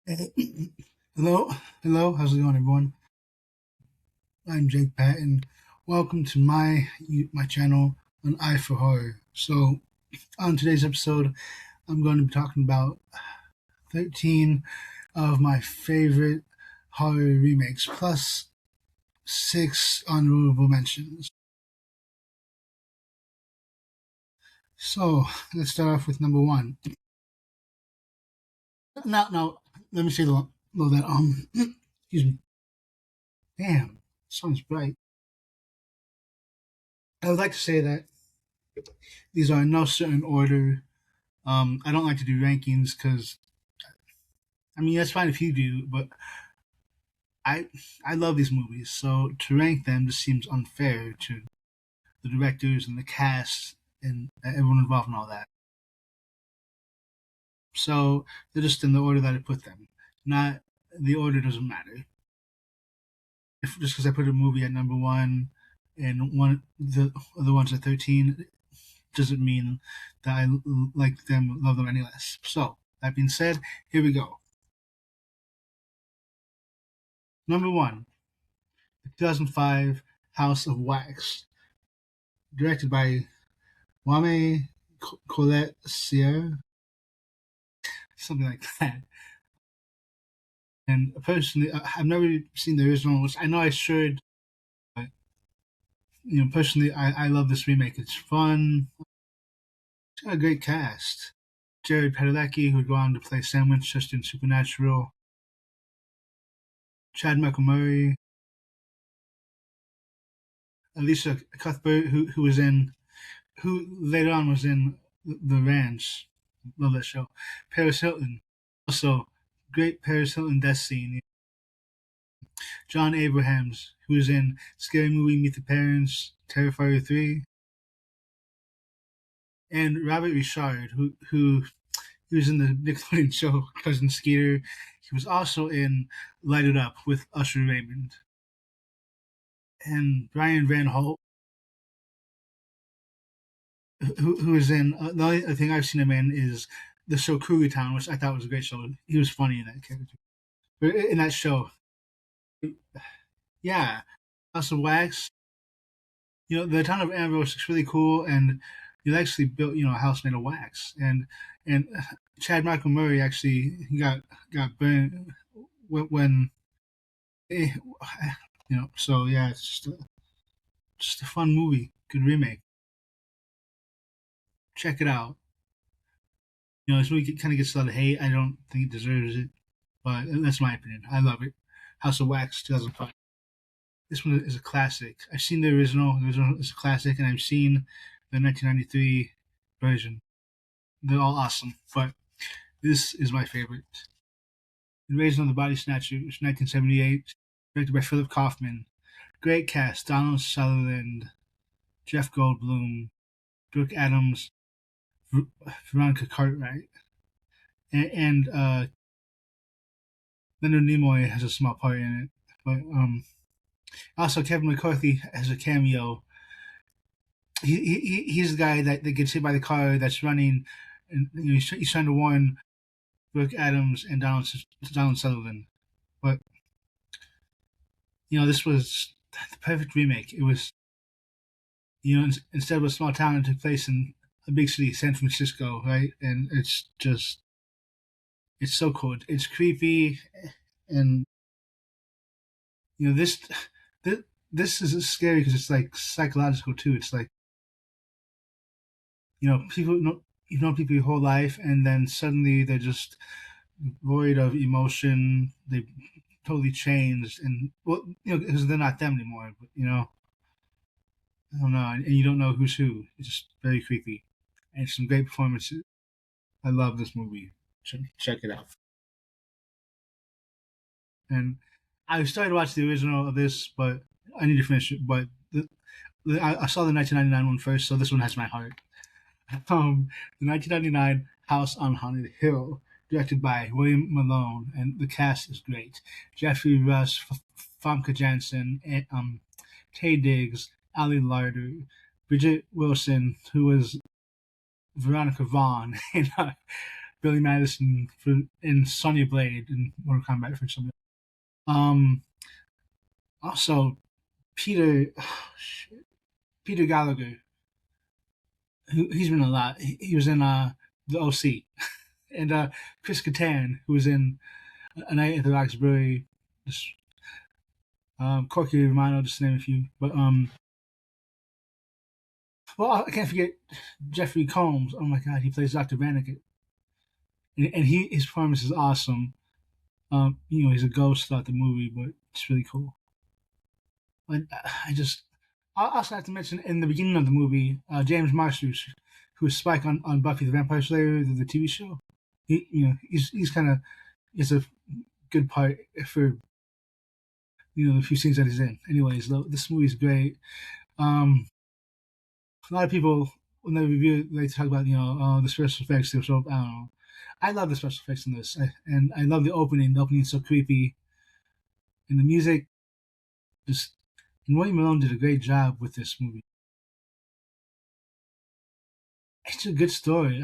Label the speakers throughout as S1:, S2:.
S1: Hey, hello, hello. How's it going, everyone? I'm Jake Patton. Welcome to my channel on Eye for Horror. So, on today's episode, I'm going to be talking about 13 of my favorite horror remakes, plus six honorable mentions. So, let's start off with number one. Now, let me say that. Excuse me. Damn, sun's bright. I would like to say that these are in no certain order. I don't like to do rankings because I mean that's fine if you do, but I I love these movies, so to rank them just seems unfair to the directors and the cast and everyone involved in all that. So they're just in the order that I put them. Not the order doesn't matter. If just because I put a movie at number one and one the other ones at 13 doesn't mean that I like them, love them any less. So that being said, here we go. Number one, the 2005 House of Wax, directed by Wame Colette Sierra, something like that. And personally, I've never seen the original, which I know I should. But, personally, I love this remake. It's fun. It's got a great cast. Jared Padalecki, who would go on to play Sam Winchester in Supernatural. Chad Michael Murray. Alicia Cuthbert, who later on was in The Ranch. Love that show. Paris Hilton. Also, great Paris Hilton death scene. John Abrahams, who was in Scary Movie, Meet the Parents, Terrifier 3, and Robert Richard, who he was in the Nickelodeon show Cousin Skeeter. He was also in Light It Up with Usher Raymond. And Brian Van Holt, who was in, the only thing I've seen him in is the show Cougar Town, which I thought was a great show. He was funny in that character. But in that show, yeah, House of Wax, the town of Ambrose is really cool, and he actually built, a house made of wax. And Chad Michael Murray actually he got burned when eh, So yeah, it's just a fun movie, good remake. Check it out. This movie kind of gets a lot of hate. I don't think it deserves it, but that's my opinion. I love it. House of Wax, 2005. This one is a classic. I've seen the original. The original is a classic, and I've seen the 1993 version. They're all awesome, but this is my favorite. Raised on the Body Snatchers, 1978, directed by Philip Kaufman. Great cast: Donald Sutherland, Jeff Goldblum, Brooke Adams, Veronica Cartwright, and Leonard Nimoy has a small part in it. But also Kevin McCarthy has a cameo. He's the guy that gets hit by the car that's running, and he's trying to warn Brooke Adams and Donald Sutherland. But this was the perfect remake. It was, instead of a small town, it took place in a big city, San Francisco, right? And it's so cool. It's creepy, and this this this is scary because it's like psychological too. It's like people know you've known people your whole life, and then suddenly they're just void of emotion. They totally changed, and well, because they're not them anymore. But I don't know, and you don't know who's who. It's just very creepy, and some great performances. I love this movie. Check it out. And I started to watch the original of this, but I need to finish it. But I saw the 1999 one first, so this one has my heart. The 1999 House on Haunted Hill, directed by William Malone, and the cast is great. Jeffrey Rush, Famke Janssen, Taye Diggs, Ali Larder, Bridget Wilson, who was Veronica Vaughn, and Billy Madison for in Sonya Blade in Mortal Kombat for some. Um, Also Peter Peter Gallagher, he's been in a lot. He was in the OC, and Chris Kattan, who was in A Night at the Roxbury, just, Corky Romano, just to name a few. But well, I can't forget Jeffrey Combs. Oh my God, he plays Dr. Banniket, and his performance is awesome. He's a ghost throughout the movie, but it's really cool. And I also have to mention in the beginning of the movie, James Marsters, who was Spike on Buffy the Vampire Slayer, the TV show. He's kind of it's a good part for the few scenes that he's in. Anyways, though, this movie is great. Um, a lot of people when they review it, they talk about the special effects. They're so I don't know. I love the special effects in this, and I love the opening. The opening is so creepy, and the music just. And William Malone did a great job with this movie. It's a good story.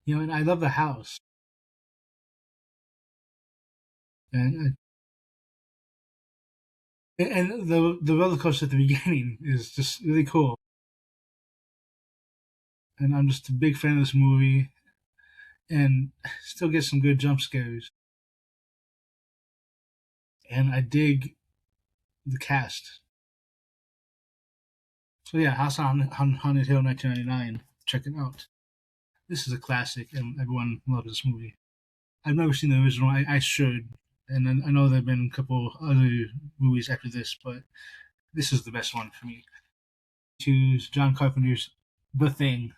S1: And I love the house, and and the roller coaster at the beginning is just really cool. And I'm just a big fan of this movie, and still get some good jump scares. And I dig the cast. So yeah, House on Haunted Hill, 1999. Check it out. This is a classic, and everyone loves this movie. I've never seen the original. I should, and I know there've been a couple other movies after this, but this is the best one for me. Choose John Carpenter's The Thing.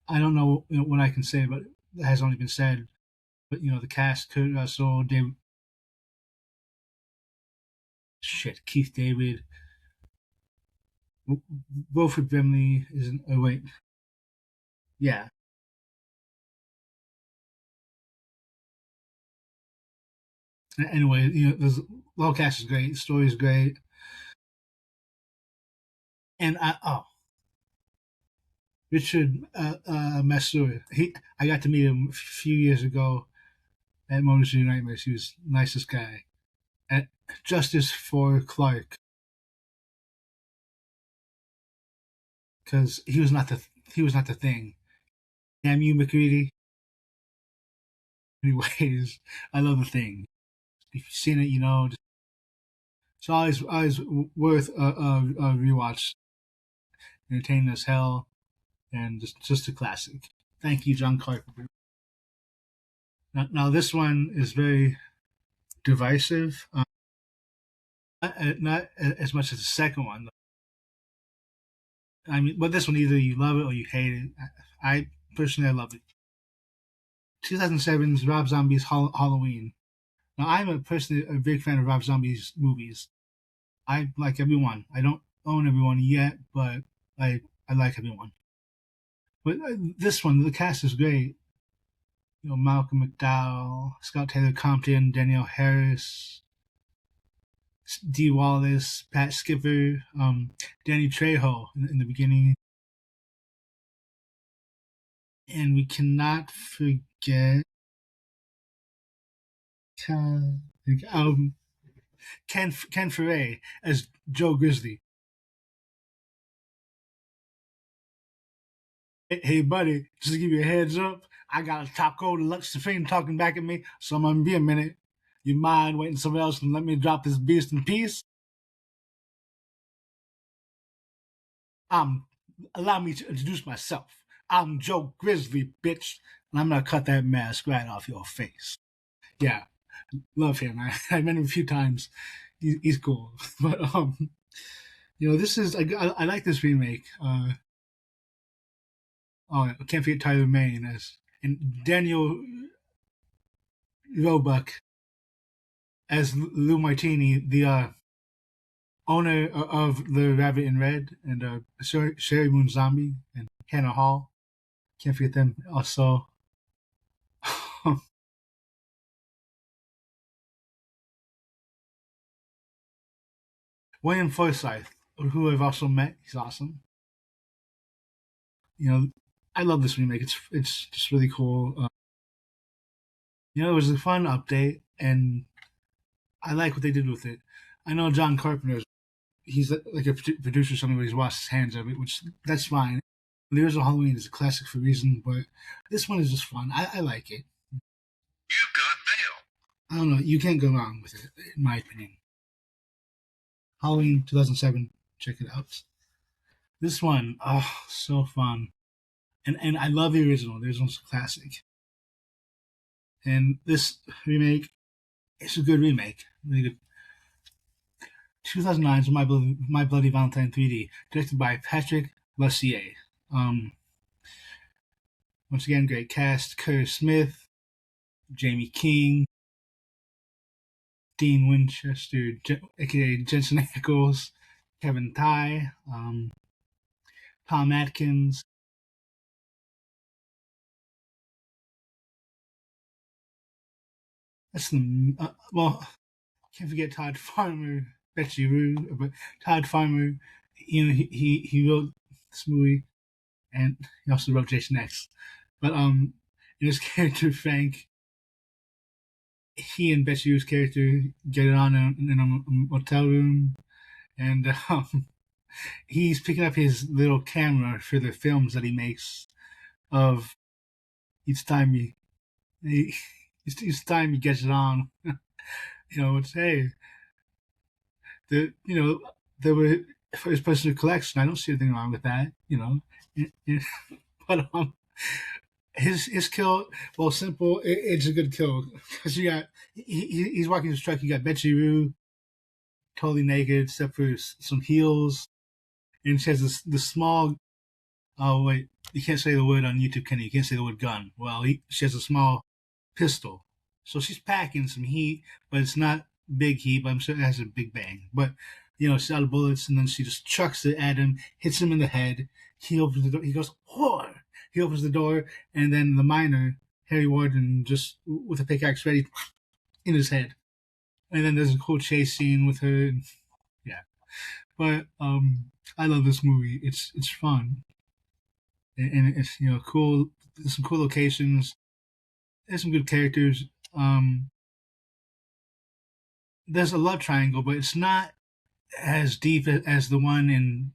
S1: I don't know, what I can say, but it has only been said. But the cast: Kurt Russell, Keith David, Wilford Brimley isn't. Oh wait, yeah. Anyway, the whole cast is great. The story is great, and Richard Masur. I got to meet him a few years ago at Motor City Nightmares. He was the nicest guy. At Justice for Clark, because he was not the thing. Damn you, McCready. Anyways, I love the thing. If you've seen it, it's always worth a rewatch. Entertaining as hell, and just a classic. Thank you, John Carpenter. Now this one is very divisive. Not as much as the second one. I mean, but this one either you love it or you hate it. I personally I love it. 2007's Rob Zombie's Halloween. Now I'm personally a big fan of Rob Zombie's movies. I like everyone. I don't own everyone yet, but I like everyone. But this one, the cast is great. Malcolm McDowell, Scott Taylor Compton, Danielle Harris, Dee Wallace, Pat Skipper, Danny Trejo in the beginning. And we cannot forget um, Ken Ferre as Joe Grizzly. Hey, buddy, just to give you a heads up, I got a taco deluxe supreme talking back at me, so I'm gonna be a minute. You mind waiting somewhere else and let me drop this beast in peace? Allow me to introduce myself. I'm Joe Grizzly, bitch, and I'm gonna cut that mask right off your face. Yeah, love him. I met him a few times. He's cool, but this is I like this remake. I can't forget Tyler Maine as and Daniel Roebuck as Lou Martini, the owner of the Rabbit in Red, and Sherry Moon Zombie and Hannah Hall. Can't forget them also. William Forsythe, who I've also met. He's awesome. You know, I love this remake. It's just really cool. It was a fun update, and I like what they did with it. I know John Carpenter, he's like a producer or something, but he's washed his hands of it, which that's fine. The original Halloween is a classic for a reason, but this one is just fun. I like it. You've got mail. I don't know. You can't go wrong with it, in my opinion. Halloween 2007. Check it out. This one, oh, so fun. And I love the original. The original's a classic. And this remake, it's a good remake. Really good. 2009's My Bloody Valentine 3D, directed by Patrick Lussier. Um, Once again, great cast: Curtis Smith, Jamie King, Dean Winchester, aka Jensen Ackles, Kevin Ty, Tom Atkins. That's the well. Can't forget Todd Farmer, Betsy Rue, but Todd Farmer. He wrote this movie, and he also wrote Jason X. But in his character Frank, he and Betsy Rue's character get it on in a motel room, and he's picking up his little camera for the films that he makes. Of each time he each time he gets it on, it's hey, the there were for his personal collection. I don't see anything wrong with that, but his kill, well, simple. It's a good kill because you got he's walking his truck. You got Betsy Rue totally naked except for some heels, and she has the small. Oh wait, you can't say the word on YouTube, can you? You can't say the word gun. Well, she has a small pistol, so she's packing some heat, but it's not big heat. But I'm sure it has a big bang. But she's out of bullets, and then she just chucks it at him, hits him in the head. He opens the door. He goes, "Whore!" He opens the door, and then the miner, Harry Warden, just with a pickaxe ready in his head. And then there's a cool chase scene with her. And, yeah, but I love this movie. It's fun, and it's cool. There's some cool locations. There's some good characters. There's a love triangle, but it's not as deep as the one in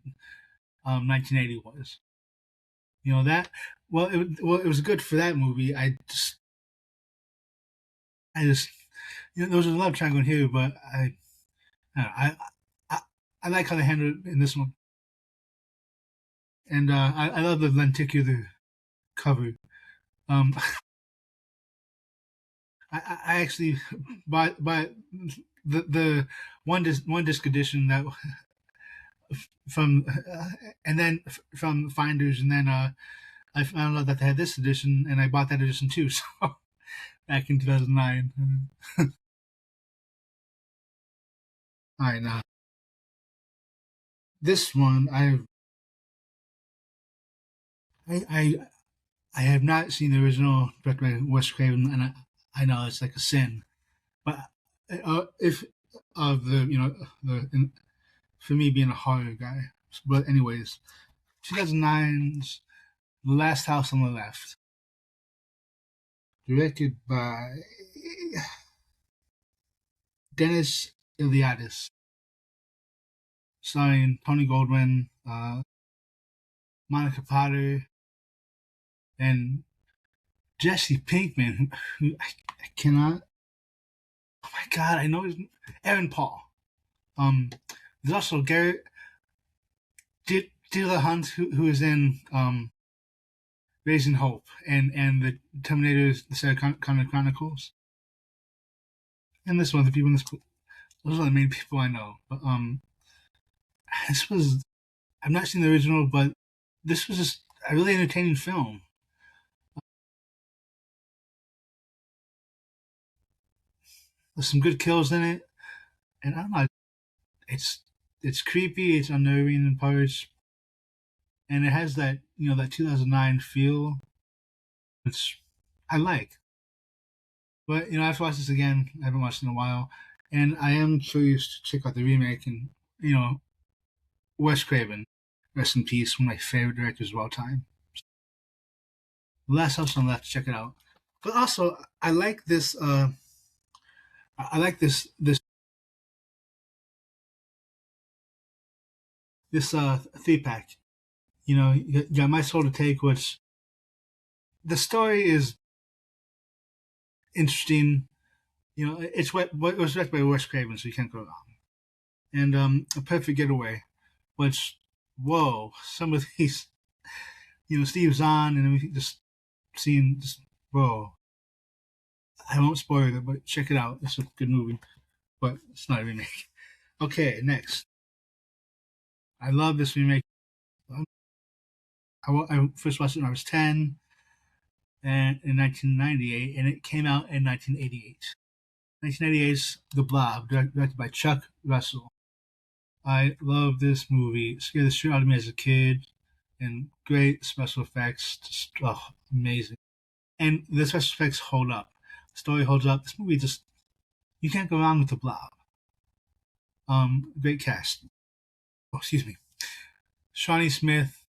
S1: 1980 was. That. Well, it was good for that movie. I just, there was a love triangle in here, but I, I like how they handled it in this one, and I love the lenticular cover. Um, I actually bought the one disc edition that from and then from Finders, and then I found out that they had this edition, and I bought that edition too. So back in 2009. All right, now this one I I have not seen the original directed by Wes Craven, and I know it's like a sin, but if of the for me being a horror guy, but anyways, 2009's The Last House on the Left, directed by Dennis Iliadis, starring Tony Goldwyn, Monica Potter, and Jesse Pinkman, who I cannot. Oh my god, I know his Aaron Paul. There's also Garrett Dilla Hunt, who is in Raising Hope and the Terminator's the Sarah Connor Chronicles. And this one, the people in this, those are the main people I know. But this was I've not seen the original, but this was just a really entertaining film. There's some good kills in it, and I don't know, it's it's creepy, it's unnerving in parts, and it has that that 2009 feel, which I like. But I have to watch this again. I haven't watched it in a while, and I am curious to check out the remake. And Wes Craven, rest in peace, one of my favorite directors of all time. The Last House on the Left, check it out. But also, I like this. I like this 3 pack. You got My Soul to Take, which the story is interesting. It was directed by Wes Craven, so you can't go wrong. And A Perfect Getaway, which whoa, some of these, Steve Zahn and everything, just seeing just whoa. I won't spoil it, but check it out. It's a good movie, but it's not a remake. Okay, next. I love this remake. I first watched it when I was 10 and in 1998, and it came out in 1988. 1988's The Blob, directed by Chuck Russell. I love this movie. It scared the shit out of me as a kid, and great special effects. Just amazing. And the special effects hold up. The story holds up. This movie just, you can't go wrong with The Blob. Great cast. Oh, excuse me. Shawnee Smith,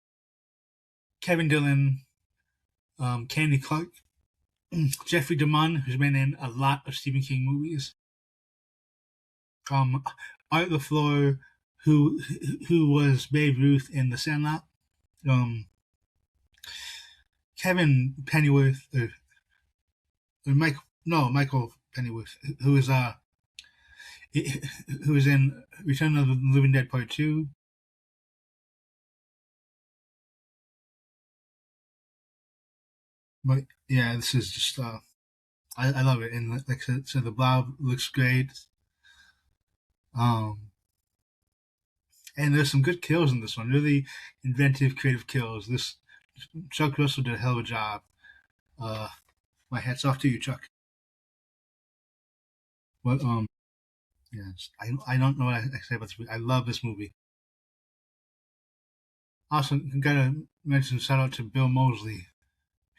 S1: Kevin Dillon, Candy Clark, Jeffrey DeMunn, who's been in a lot of Stephen King movies. Art LaFleur, who was Babe Ruth in The Sandlot. Um, Kevin Pennyworth, or Michael Pennyworth, who is in Return of the Living Dead Part 2. But yeah, this is just I love it, and like I said, so the blob looks great. Um, and there's some good kills in this one, really inventive, creative kills. This Chuck Russell did a hell of a job. Uh, my hats off to you, Chuck. But yeah, I don't know what I say about this movie. I love this movie. Also, gotta mention shout out to Bill Moseley,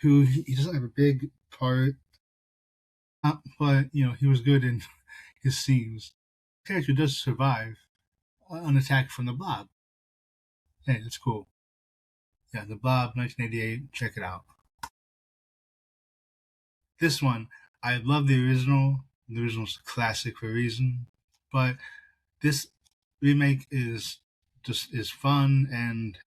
S1: who he doesn't have a big part, but he was good in his scenes. The character does survive an attack from the Blob. Hey, that's cool. Yeah, the Blob, 1988. Check it out. This one, I love the original. The original's a classic for a reason, but this remake is fun and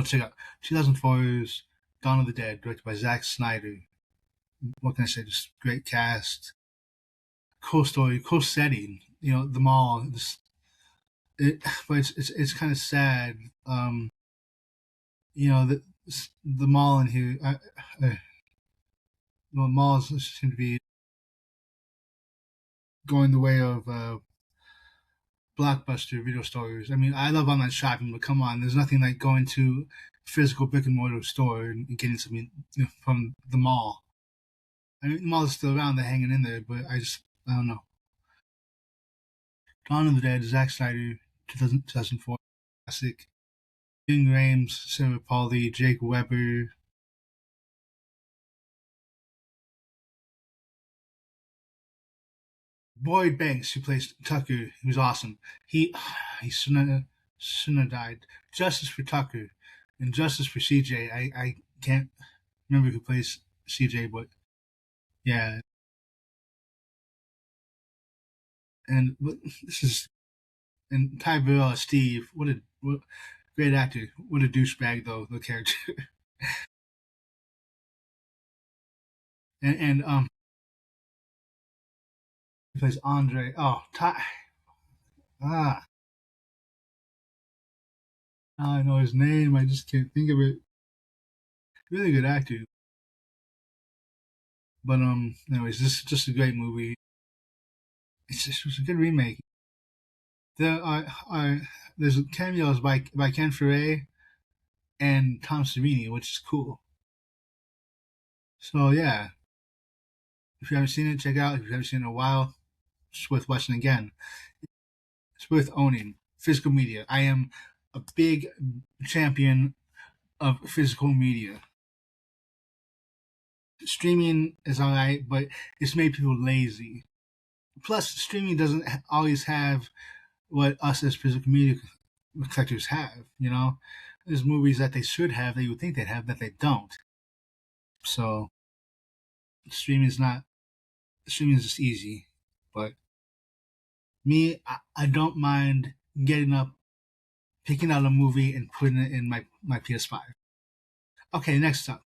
S1: check out 2004's Dawn of the Dead, directed by Zack Snyder. What can I say? Just great cast, cool story, cool setting. The mall. But it's kind of sad. The mall in here. The malls seem to be going the way of blockbuster video stores. I mean, I love online shopping, but come on, there's nothing like going to a physical brick and mortar store and getting something from the mall. I mean, the mall is still around, they're hanging in there, but I don't know. Dawn of the Dead, Zack Snyder, 2004 classic. Ving Rhames, Sarah Pauly, Jake Weber, Boyd Banks, who plays Tucker. He was awesome. He shouldn't have died. Justice for Tucker and Justice for CJ. I can't remember who plays CJ, but yeah. And this is and Ty Burrell as Steve. What great actor. What a douchebag though the character. And he plays Andre. Oh, Ty. Ah, I know his name. I just can't think of it. Really good actor. But anyways, this is just a great movie. It was a good remake. There are there's cameos by Ken Ferre and Tom Savini, which is cool. So yeah, if you haven't seen it, check it out. If you haven't seen it in a while, it's worth watching again. It's worth owning. Physical media. I am a big champion of physical media. Streaming is alright, but it's made people lazy. Plus, streaming doesn't always have what us as physical media collectors have. there's movies that they should have that you would think they'd have that they don't. So streaming is not streaming is just easy. But me, I don't mind getting up, picking out a movie, and putting it in my PS5. Okay, next up,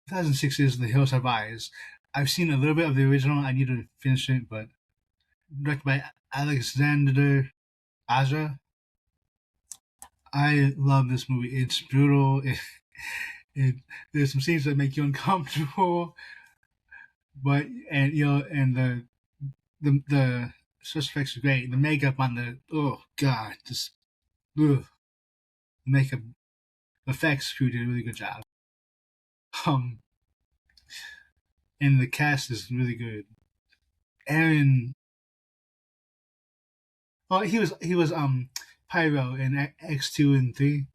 S1: 2006 is The Hills Have Eyes. I've seen a little bit of the original. I need to finish it, but directed by Alexander Aja. I love this movie. It's brutal. It there's some scenes that make you uncomfortable, but and the special effects are great. The makeup on the oh god, just ugh, the makeup effects crew did a really good job. Um, and the cast is really good. Aaron, oh he was Pyro in X2 and 3.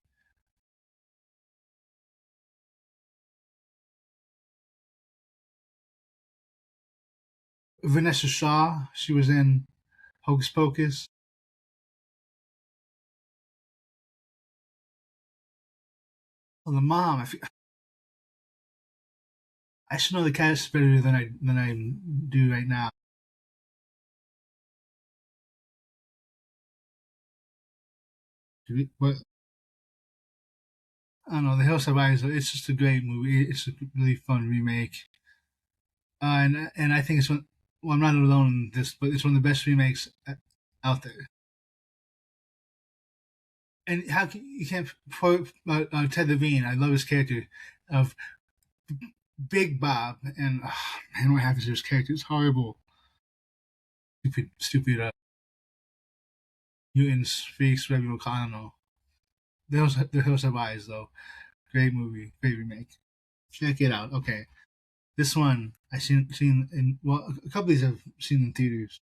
S1: Vanessa Shaw, she was in Hocus Pocus. Oh, the mom, I should know the cast better than I do right now. But I don't know. The Hills Have Eyes. It's just a great movie. It's a really fun remake, and I think it's one. Well, I'm not alone in this, but it's one of the best remakes out there. And how can you can't quote Ted Levine? I love his character of Big Bob, and man, what happens to his character? It's horrible. Stupid mutants, freaks, whatever you call. I don't know. The Hills Have Eyes, though. Great movie, great remake. Check it out. Okay, this one I seen in well, a couple of these I've seen in theaters.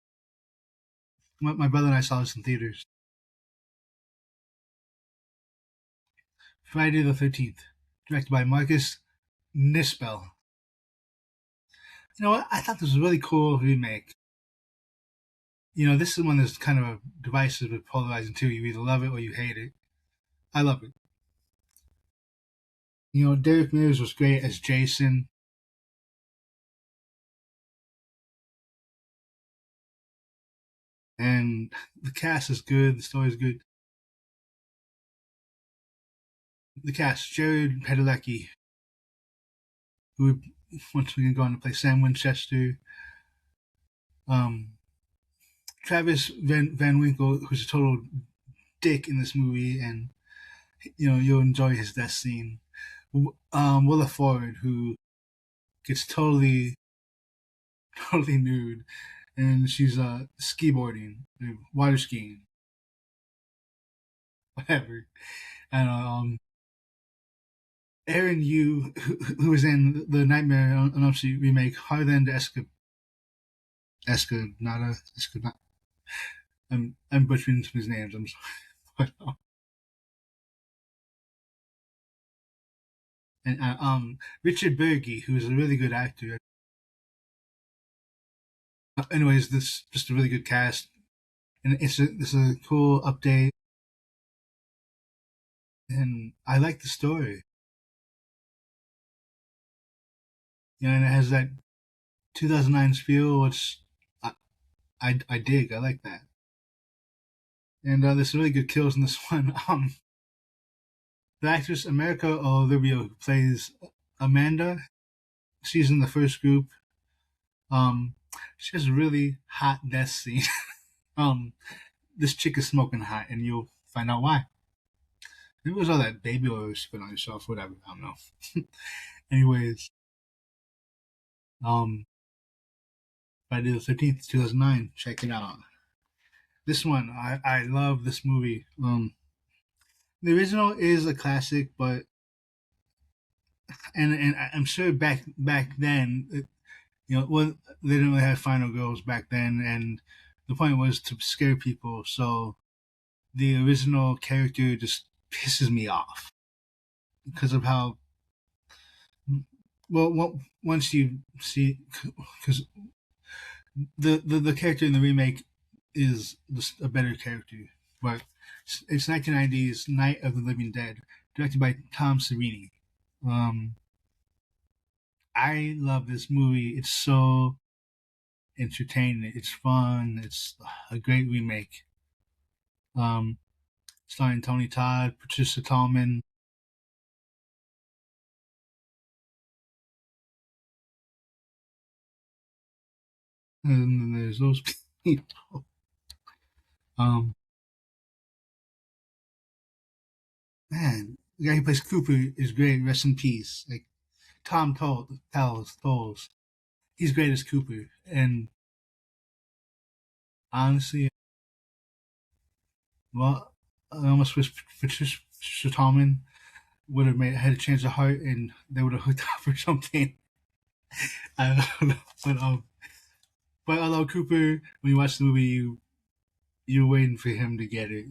S1: My brother and I saw this in theaters. Friday the 13th, directed by Marcus Nispel. You know what? I thought this was a really cool remake. You know, this is one that's kind of divisive but polarizing too. You either love it or you hate it. I love it. You know, Derek Mears was great as Jason, and the cast is good. The story is good. The cast: Jared Padalecki, who once again go on to play Sam Winchester. Um, Travis Van Winkle, who's a total dick in this movie, and you know you'll enjoy his death scene. Willa Ford, who gets totally nude, and she's skiboarding, water skiing, whatever. And Aaron Yu, who was in the Nightmare on Elm Street remake, Harland Escanada. I'm butchering some of his names. I'm sorry. But, and Richard Berge, who is a really good actor. Anyways, this just a really good cast, and it's a cool update, and I like the story. You know, and it has that 2009 feel, which I dig. I like that. And there's some really good kills in this one. The actress America Olivia, who plays Amanda, she's in the first group. Um, she has a really hot death scene. um, this chick is smoking hot, and you'll find out why. Maybe it was all that baby oil she put on herself, whatever. I don't know. Anyways, um, Friday the 13th, 2009. Check it out. This one, I love this movie. The original is a classic, but and I'm sure back then, you know, well, they didn't really have final girls back then, and the point was to scare people. So the original character just pisses me off because of how once you see because the character in the remake is just a better character, but It's 1990's Night of the Living Dead, directed by Tom Savini. Um, I love this movie. It's so entertaining. It's fun. It's a great remake. Um, Starring Tony Todd, Patricia Tallman, and then there's those people. Um, Man, the guy who plays Cooper is great. Rest in peace. Like Tolls. He's great as Cooper. And honestly, well, I almost wish Patricia Tallman would have made had a change of heart and they would have hooked up or something. I don't know, but although Cooper, when you watch the movie, you're waiting for him to get it.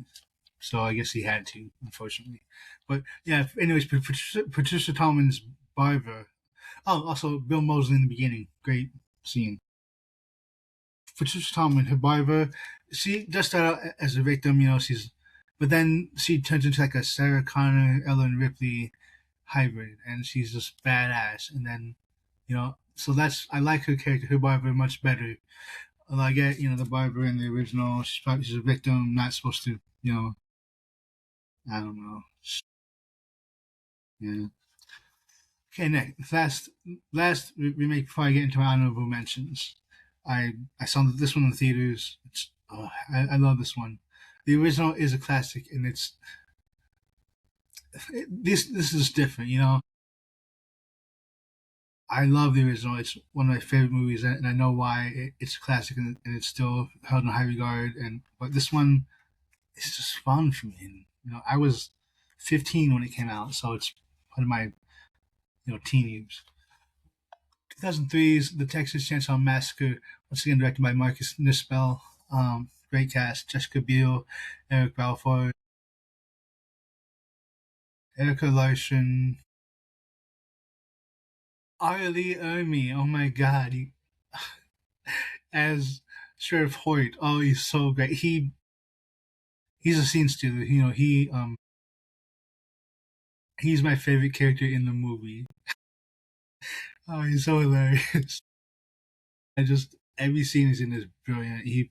S1: So I guess he had to, unfortunately. But yeah, anyways, Patricia Tallman's Barbara. Oh, also Bill Moseley in the beginning. Great scene. Patricia Tallman, her Barbara, she just started out as a victim, but then she turns into like a Sarah Connor, Ellen Ripley hybrid, and she's just badass. And then, so I like her character, her Barbara, much better. Although I get, the Barbara in the original, she's a victim, not supposed to, I don't know. Yeah. Okay, next, last remake before I get into my honorable mentions. I saw this one in the theaters. I love this one. The original is a classic, and this is different. I love the original. It's one of my favorite movies, and I know why it's a classic, and it's still held in high regard. And but this one is just fun for me. And, I was 15 when it came out, so it's part of my teen years. 2003's The Texas Chainsaw Massacre, once again directed by Marcus Nispel. Great cast: Jessica Biel, Eric Balfour, Erica Larson, Arlie Ermy. Oh my God, as Sheriff Hoyt. Oh, he's so great. He's a scene stealer. He's my favorite character in the movie. Oh, he's so hilarious. I just every scene he's in is brilliant. He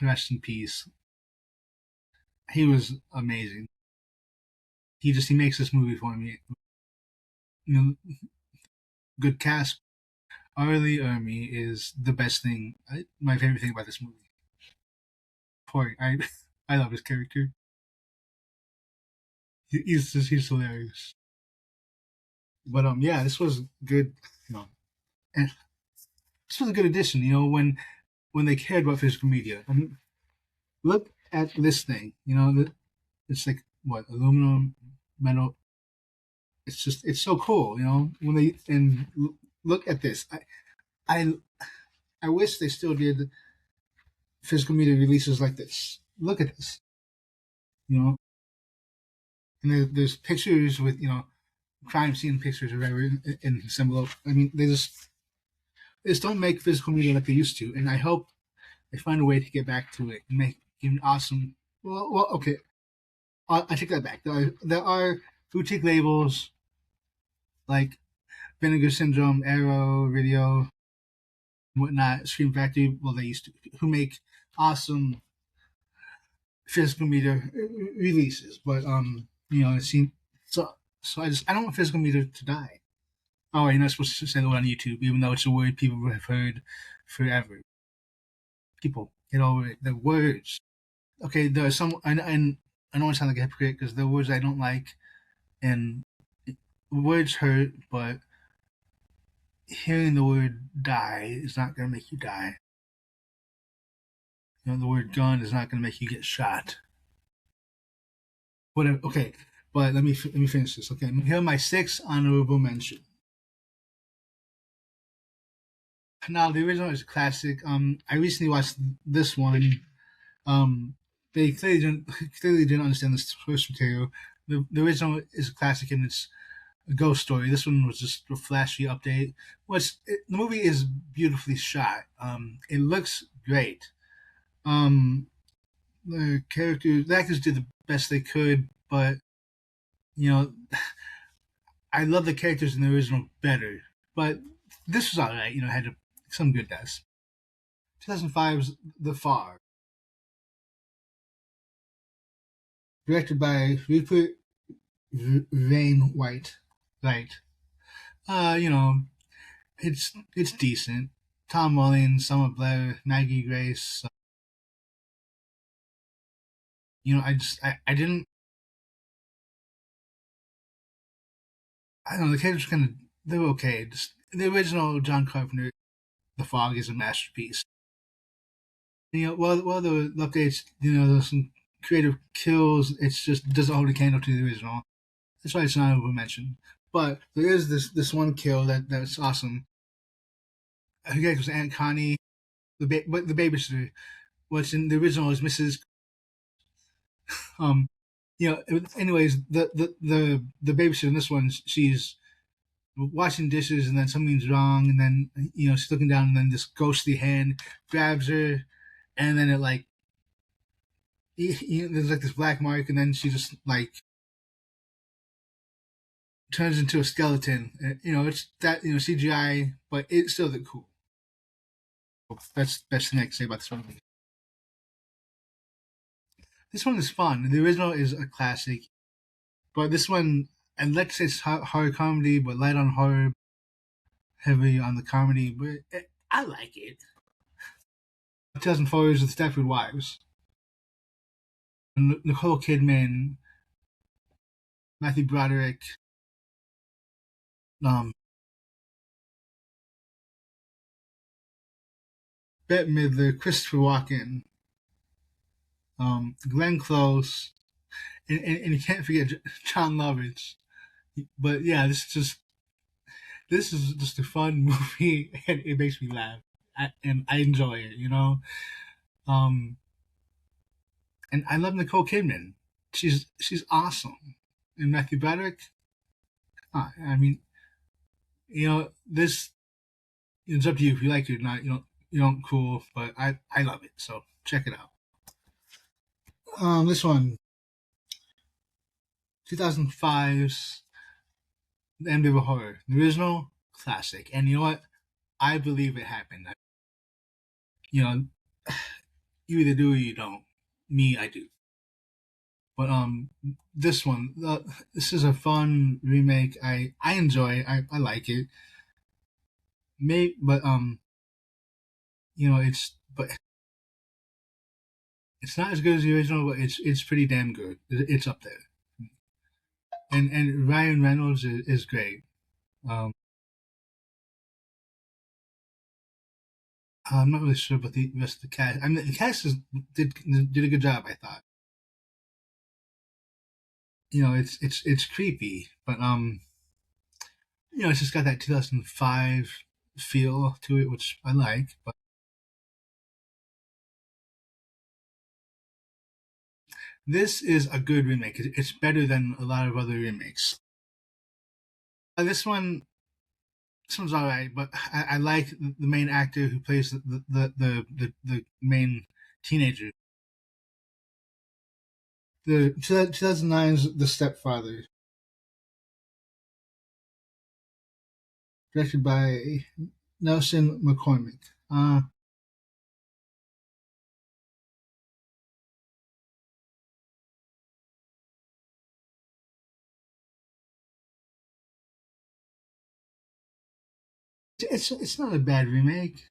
S1: rest in peace. He was amazing. He makes this movie for me. Good cast. Arlie Ermy is the best thing. My favorite thing about this movie. Poor, I love his character. He's hilarious. But yeah, this was good. You know, and this was a good addition. When they cared about physical media. I mean, look at this thing. It's like what aluminum, metal. It's so cool. When they and look at this. I I wish they still did physical media releases like this. Look at this. You know, and there's pictures with crime scene pictures or whatever in this envelope. I mean, they just don't make physical media like they used to, and I hope they find a way to get back to it and make even awesome. Okay, I take that back. There are boutique labels like Vinegar Syndrome, Arrow, Video, and whatnot, Scream Factory. Well, they used to who make awesome physical media releases, but it seems so. So I don't want physical media to die. Oh, you're not supposed to say the word on YouTube, even though it's a word people have heard forever. People get over it. The words. Okay, there are some, and I don't want to sound like a hypocrite because there are words I don't like, and words hurt, but hearing the word die is not going to make you die. The word gun is not going to make you get shot. Whatever. Okay, but let me finish this. Okay, here are my 6 honorable mentions. Now the original is a classic. I recently watched this one. They clearly didn't understand the source material. The original is a classic and it's a ghost story. This one was just a flashy update. The movie is beautifully shot. It looks great. Um, the actors did the best they could, but you know, I love the characters in the original better. But this was alright. You know, had some good deaths. 2005's The Far, directed by Rupert Wainwright. Right. You know, it's decent. Tom Williams, Summer Blair, Maggie Grace. You know, I didn't. I don't know. The characters kind of they were okay. Just, the original John Carpenter, The Fog is a masterpiece. You know, while the updates, you know, there's some creative kills. It's just doesn't hold a candle to the original. That's why it's not over mentioned. But there is this one kill that's awesome. I think it was Aunt Connie, the babysitter, which in the original is Mrs. Um, you know. Anyways, the babysitter in this one, she's washing dishes, and then something's wrong, and then you know she's looking down, and then this ghostly hand grabs her, and then it like there's like this black mark, and then she just like turns into a skeleton. You know, it's that you know CGI, but it still looked cool. That's the best thing I can say about this one. This one is fun. The original is a classic, but this one, I'd like to say it's horror comedy, but light on horror, heavy on the comedy. But I like it. 2004 is The Stepford Wives. Nicole Kidman, Matthew Broderick, um, Bette Midler, Christopher Walken, Glenn Close, and you can't forget John Lovitz. But yeah, this is just a fun movie, and it makes me laugh, and I enjoy it. You know, um, and I love Nicole Kidman. She's awesome, and Matthew Broderick. I mean, you know, this it's up to you if you like it or not. You don't cool, but I love it. So check it out. This one, 2005's The End of a Horror, the original classic, and you know what? I believe it happened. You know, you either do or you don't. Me, I do. But this one, this is a fun remake. I enjoy it. I like it. May but you know it's not as good as the original, but it's pretty damn good. It's up there. And Ryan Reynolds is great. Um, I'm not really sure about the rest of the cast. I mean, the cast did a good job. I thought. You know, it's creepy, but you know, it's just got that 2005 feel to it, which I like. But this is a good remake. It's better than a lot of other remakes. This one, this one's all right, but I like the main actor who plays the main teenager. The 2009's The Stepfather, directed by Nelson McCormick. It's not a bad remake.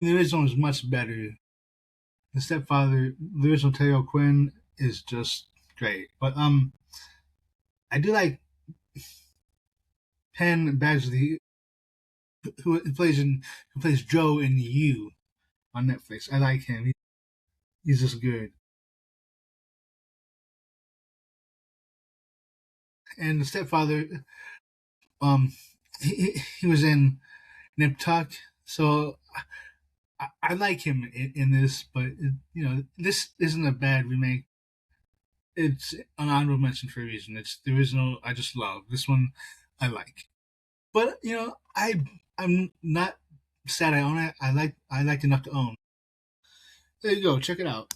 S1: The original is much better. The Stepfather, the original Terry O'Quinn is just great. But I do like Penn Badgley, who plays Joe in You on Netflix. I like him. He's just good. And the Stepfather, um, he was in Nip Tuck, so I like him in this. But you know, this isn't a bad remake. It's an honorable mention for a reason. It's the original. I just love this one. I like, but you know, I'm not sad I own it. I like enough to own. There you go. Check it out.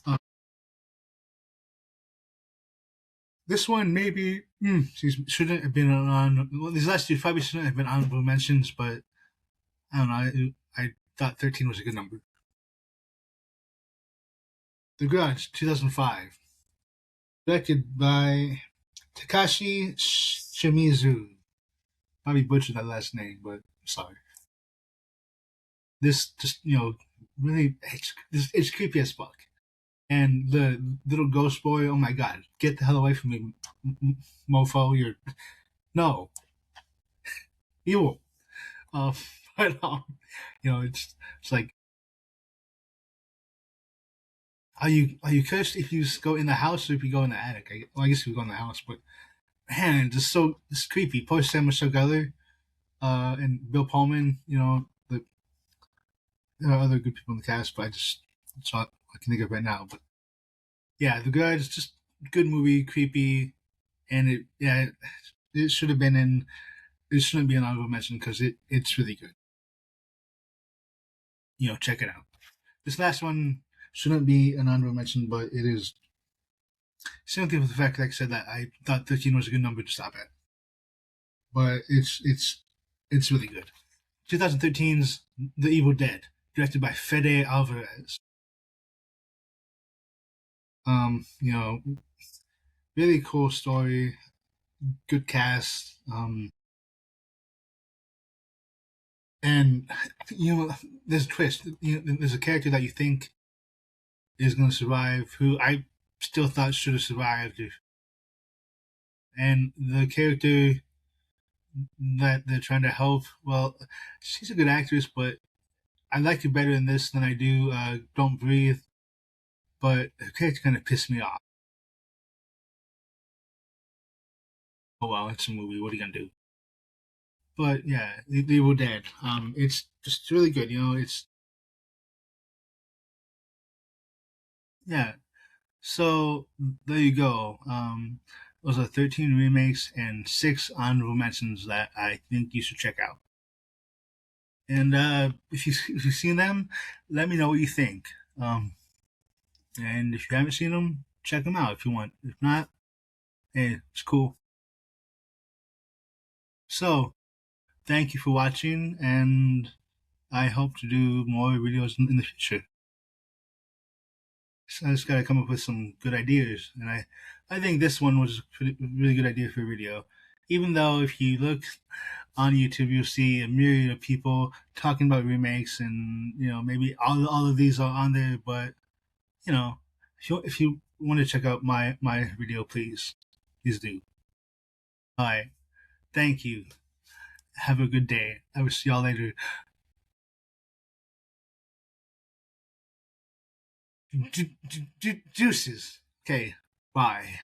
S1: This one maybe shouldn't have been on. Well, these last two probably shouldn't have been honorable mentions, but I don't know. I thought 13 was a good number. The Grudge, 2005, directed by Takashi Shimizu. Probably butchered that last name, but sorry. This just really it's creepy as fuck. And the little ghost boy, oh my god, get the hell away from me, mofo! You're no evil. Uh, but it's like, are you cursed if you just go in the house or if you go in the attic? I guess if you go in the house, but man, it's creepy. Post Sam Michelle Gellar, and Bill Pullman. There are other good people in the cast, but it's not I can think of right now. But yeah, The Grudge is just a good movie, creepy, and it should have been in. It shouldn't be an honorable mention because it's really good. Check it out. This last one shouldn't be an honorable mention, but it is simply for the fact, like I said, that I thought 13 was a good number to stop at. But it's really good. 2013's The Evil Dead, directed by Fede Alvarez. You know, really cool story, good cast, and there's a twist. There's a character that you think is going to survive, who I still thought should have survived, and the character that they're trying to help. Well, she's a good actress, but I like her better in this than I do Don't Breathe. But her character kind of pissed me off. Oh well, it's a movie. What are you gonna do? But yeah, The Evil Dead. It's just really good. It's yeah. So there you go. Those are 13 remakes and six honorable mentions that I think you should check out. And if you've seen them, let me know what you think. And if you haven't seen them, check them out if you want. If not, hey, it's cool. So thank you for watching, and I hope to do more videos in the future. So I just gotta come up with some good ideas, and I think this one was a really good idea for a video. Even though if you look on YouTube, you'll see a myriad of people talking about remakes, and maybe all of these are on there. But if you want to check out my video, please do. All right, thank you. Have a good day. I will see y'all later. Juices. Okay, bye.